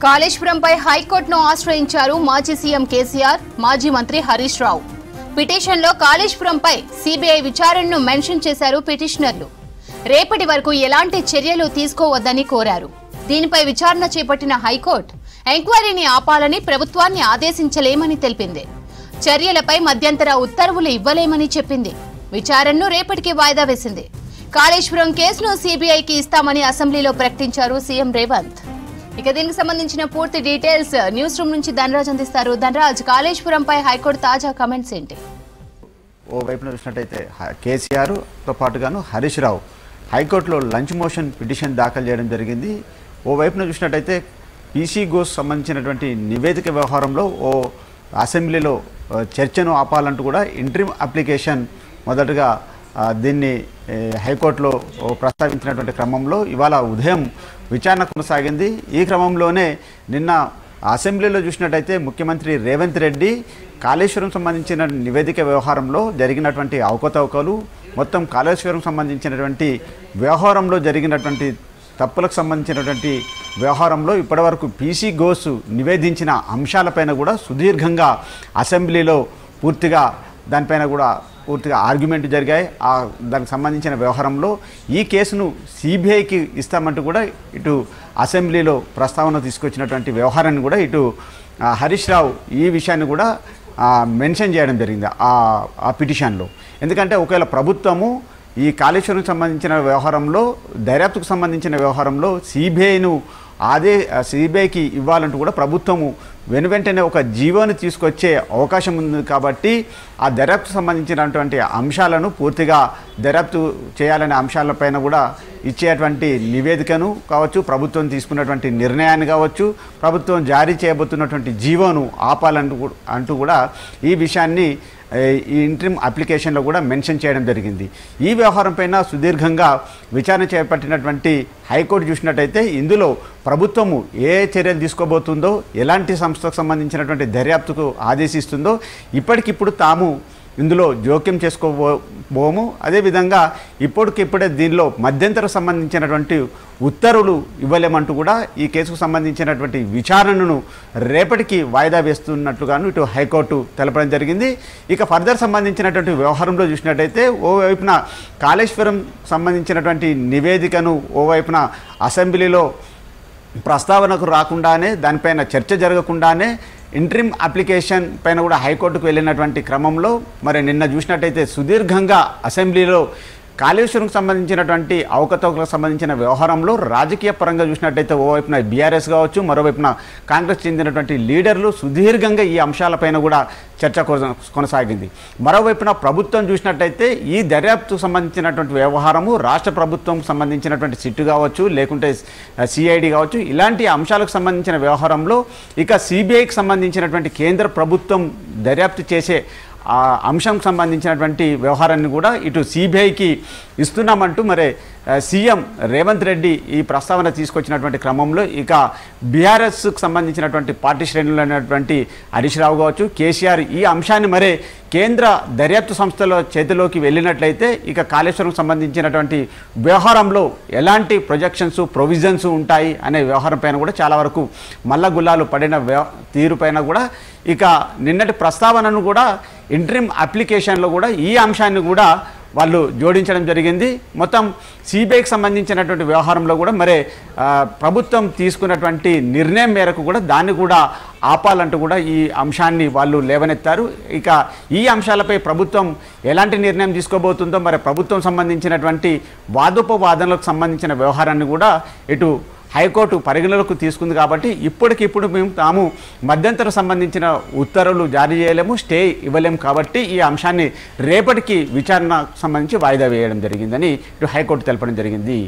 కాళేశ్వరంపై హైకోర్టును ఆశ్రయించారు మాజీ సీఎం కేసీఆర్, మాజీ మంత్రి హరీష్ రావు. పిటిషన్లో కాళేశ్వరంపై సీబీఐ విచారణను మెన్షన్ చేశారు పిటిషనర్లు. రేపటి వరకు ఎలాంటి చర్యలు తీసుకోవద్దని కోరారు. దీనిపై విచారణ చేపట్టిన హైకోర్టు ఎంక్వైరీని ఆపాలని ప్రభుత్వాన్ని ఆదేశించలేమని తెలిపింది. చర్యలపై మధ్యంతర ఉత్తర్వులు ఇవ్వలేమని చెప్పింది. విచారణను రేపటికి వాయిదా వేసింది. కాళేశ్వరం కేసును సీబీఐకి ఇస్తామని అసెంబ్లీలో ప్రకటించారు సీఎం రేవంత్. ఇక దీనికి సంబంధించిన పూర్తి డీటెయిల్స్ న్యూస్ రూమ్ నుంచి ధనరాజ్ అందిస్తారు. ధనరాజ్, కాళేశ్వరంపై హైకోర్టు తాజా కమెంట్స్ ఏంటి? ఓ వైపున చూసినట్టయితే కేసీఆర్ తో పాటుగాను హరీష్ రావు హైకోర్టులో లంచ్ మోషన్ పిటిషన్ దాఖలు చేయడం జరిగింది. ఓ వైపున చూసినట్టయితే పీసీ గోస్ సంబంధించినటువంటి నివేదిక వ్యవహారంలో ఓ అసెంబ్లీలో చర్చను ఆపాలంటూ కూడా ఇంట్రిమ్ అప్లికేషన్ మొదటగా దీన్ని హైకోర్టులో ప్రస్తావించినటువంటి క్రమంలో ఇవాళ ఉదయం విచారణ కొనసాగింది. ఈ క్రమంలోనే నిన్న అసెంబ్లీలో చూసినట్టయితే ముఖ్యమంత్రి రేవంత్ రెడ్డి కాళేశ్వరం సంబంధించిన నివేదిక వ్యవహారంలో జరిగినటువంటి అవకతవకలు, మొత్తం కాళేశ్వరం సంబంధించినటువంటి వ్యవహారంలో జరిగినటువంటి తప్పులకు సంబంధించినటువంటి వ్యవహారంలో ఇప్పటివరకు పీసీ గోస్ నివేదించిన అంశాలపైన కూడా సుదీర్ఘంగా అసెంబ్లీలో దానిపైన కూడా పూర్తిగా ఆర్గ్యుమెంట్ జరిగాయి. దానికి సంబంధించిన వ్యవహారంలో ఈ కేసును సిబిఐకి ఇస్తామంటూ కూడా ఇటు అసెంబ్లీలో ప్రస్తావన తీసుకొచ్చినటువంటి వ్యవహారాన్ని కూడా ఇటు హరీష్ రావు ఈ విషయాన్ని కూడా మెన్షన్ చేయడం జరిగింది ఆ పిటిషన్లో. ఎందుకంటే ఒకవేళ ప్రభుత్వము ఈ కాళేశ్వరం సంబంధించిన వ్యవహారంలో, దర్యాప్తుకు సంబంధించిన వ్యవహారంలో సిబిఐకి ఇవ్వాలంటూ కూడా ప్రభుత్వము వెనువెంటనే ఒక జీవోని తీసుకొచ్చే అవకాశం ఉంది. కాబట్టి ఆ దర్యాప్తుకు సంబంధించినటువంటి అంశాలను పూర్తిగా దర్యాప్తు చేయాలనే అంశాలపైన కూడా ఇచ్చేటువంటి నివేదికను కావచ్చు, ప్రభుత్వం తీసుకున్నటువంటి నిర్ణయాన్ని కావచ్చు, ప్రభుత్వం జారీ చేయబోతున్నటువంటి జీవోను ఆపాలంటూ కూడా ఈ విషయాన్ని ఈ ఇంట్రిమ్ అప్లికేషన్లో కూడా మెన్షన్ చేయడం జరిగింది. ఈ వ్యవహారం పైన సుదీర్ఘంగా విచారణ చేపట్టినటువంటి హైకోర్టు చూసినట్టయితే ఇందులో ప్రభుత్వము ఏ చర్యలు తీసుకోబోతుందో, ఎలాంటి సంస్థకు సంబంధించినటువంటి దర్యాప్తుకు ఆదేశిస్తుందో ఇప్పటికిప్పుడు తాము ఇందులో జోక్యం చేసుకోబోము. అదేవిధంగా ఇప్పటికిప్పుడే దీనిలో మధ్యంతర సంబంధించినటువంటి ఉత్తర్వులు ఇవ్వలేమంటూ కూడా ఈ కేసుకు సంబంధించినటువంటి విచారణను రేపటికి వాయిదా వేస్తున్నట్లుగాను ఇటు హైకోర్టు తెలపడం జరిగింది. ఇక ఫర్దర్ సంబంధించినటువంటి వ్యవహారంలో చూసినట్టయితే ఓవైపున కాళేశ్వరం సంబంధించినటువంటి నివేదికను ఓవైపున అసెంబ్లీలో ప్రస్తావనకు రాకుండానే, దానిపైన చర్చ జరగకుండానే ఇంట్రిమ్ అప్లికేషన్ పైన కూడా హైకోర్టుకు వెళ్ళినటువంటి క్రమంలో మరి నిన్న చూసినట్టయితే సుదీర్ఘంగా అసెంబ్లీలో కాళేశ్వరంకు సంబంధించినటువంటి అవకతవకలకు సంబంధించిన వ్యవహారంలో రాజకీయ పరంగా చూసినట్టయితే ఓవైపున బీఆర్ఎస్ కావచ్చు, మరోవైపున కాంగ్రెస్ చెందినటువంటి లీడర్లు సుదీర్ఘంగా ఈ అంశాలపైన కూడా చర్చ కొనసాగింది. మరోవైపున ప్రభుత్వం చూసినట్టయితే ఈ దర్యాప్తుకు సంబంధించినటువంటి వ్యవహారము రాష్ట్ర ప్రభుత్వం సంబంధించినటువంటి సిట్టు కావచ్చు, లేకుంటే సిఐడి కావచ్చు, ఇలాంటి అంశాలకు సంబంధించిన వ్యవహారంలో ఇక సిబిఐకి సంబంధించినటువంటి కేంద్ర ప్రభుత్వం దర్యాప్తు చేసే ఆ అంశంకు సంబంధించినటువంటి వ్యవహారాన్ని కూడా ఇటు సిబిఐకి ఇస్తున్నామంటూ మరి సీఎం రేవంత్ రెడ్డి ఈ ప్రస్తావన తీసుకొచ్చినటువంటి క్రమంలో ఇక బీఆర్ఎస్కు సంబంధించినటువంటి పార్టీ శ్రేణులైనటువంటి హరీష్ రావు కావచ్చు, కేసీఆర్ ఈ అంశాన్ని మరే కేంద్ర దర్యాప్తు సంస్థల చేతిలోకి వెళ్ళినట్లయితే ఇక కాళేశ్వరం సంబంధించినటువంటి వ్యవహారంలో ఎలాంటి ప్రొజెక్షన్స్, ప్రొవిజన్స్ ఉంటాయి అనే వ్యవహారం పైన కూడా చాలా వరకు మల్లగుల్లాలు పడిన తీరు పైన కూడా ఇక నిన్నటి ప్రస్తావనను కూడా ఇంట్రిమ్ అప్లికేషన్లో కూడా ఈ అంశాన్ని కూడా వాళ్ళు జోడించడం జరిగింది. మొత్తం సిబిఐకి సంబంధించినటువంటి వ్యవహారంలో కూడా మరి ప్రభుత్వం తీసుకున్నటువంటి నిర్ణయం మేరకు కూడా దాన్ని కూడా ఆపాలంటూ కూడా ఈ అంశాన్ని వాళ్ళు లేవనెత్తారు. ఇక ఈ అంశాలపై ప్రభుత్వం ఎలాంటి నిర్ణయం తీసుకోబోతుందో, మరి ప్రభుత్వం సంబంధించినటువంటి వాదోపవాదనలకు సంబంధించిన వ్యవహారాన్ని కూడా ఇటు హైకోర్టు పరిగణలోకి తీసుకుంది. కాబట్టి ఇప్పటికిప్పుడు తాము మధ్యంతర సంబంధించిన ఉత్తర్వులు జారీ చేయలేము, స్టే ఇవ్వలేము. కాబట్టి ఈ అంశాన్ని రేపటికి విచారణ సంబంధించి వాయిదా వేయడం జరిగిందని ఇటు హైకోర్టు తెలపడం జరిగింది.